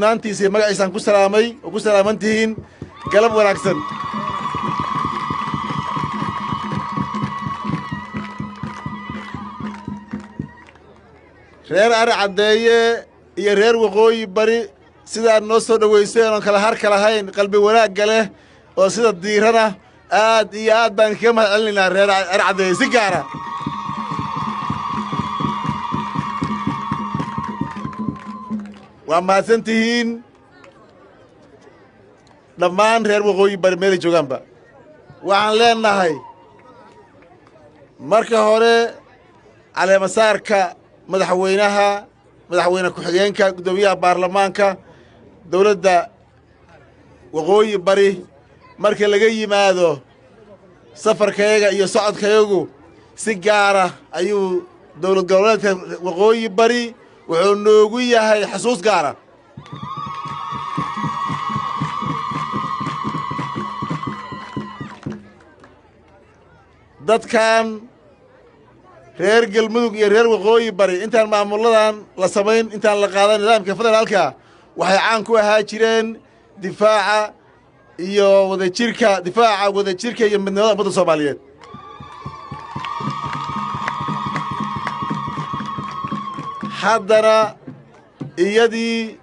naantiisa magaciisaan ku salaamay oo ku salaamantihiin galab wanaagsan. reer Ari Cadeeye iyo reer Waqooyi Bari sidaa noo soo dhaweyseen oo kala har kala hayn qalbi wanaag leh oo sida diirana aad iyo aad baan kaga mahadcelinaynaa reer Ari Cadeeye si gaara. waa mahadsantihiin dhammaan reer Waqooyi Bari meel joogaanba. waxaan leenahay marka hore caleemasaarka madaxweynaha madaxweyne ku-xigeenka gudoomiyaha baarlamaanka dawladda Waqooyi Bari marka laga yimaado safarkayaga iyo socodkayagu si gaara ayuu dawlad goboleedka Waqooyi Bari wuxuu noogu yahay xasuus gaara. dadkan reer Galmudug iyo reer Waqooyi Bari intaan maamuladan la samayn intaan la qaadan nidaamka federaalka waxay caan ku ahaa jireen difaaca iyo wadajirka iyo midnimada ummadda Soomaaliyeed. haddana iyadii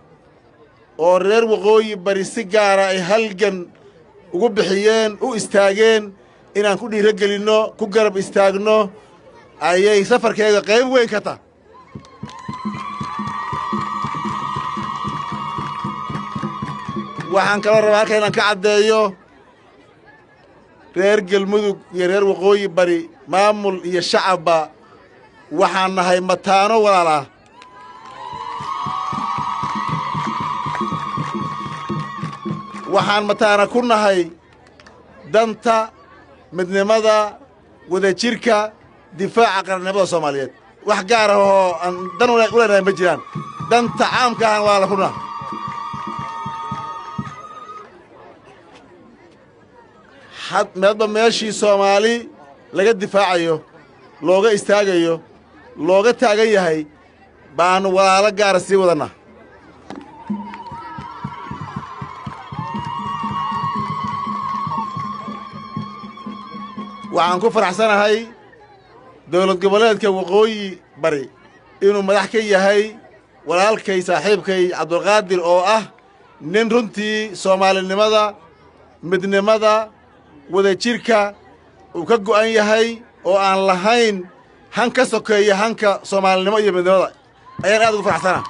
oo reer Waqooyi Bari si gaara ay halgan ugu bixiyeen u istaageen inaan ku dhiirigelinno ku garab istaagno ayay safarkeega qayb weyn ka tahay. waxaan kaloo rabaa halka inaan ka caddeeyo reer Galmudug iyo reer Waqooyi Bari maamul iyo shacabba waxaan nahay mataano walaala. waxaan mataana ku nahay danta midnimada wadajirka difaaca qarannimada Soomaaliyeed. wax gaar ah oo aan dan u leenahay ma jiraan. danta caamka ah waa la kuna. meedba meeshii Soomaali laga difaacayo looga istaagayo looga taagan yahay baan walaalo gaar sii wadana. waxaan ku faraxsanahay dawlad goboleedka Waqooyi Bari inuu madax ka yahay walaalkay saaxiibkay Cabdulqaadir oo ah nin runtii Soomaalinimada midnimada wadajirka uu ka go'an yahay oo aan lahayn han ka sokeeya hanka Soomaalinimo iyo midnimada ayaan aad ugu faraxsanahay.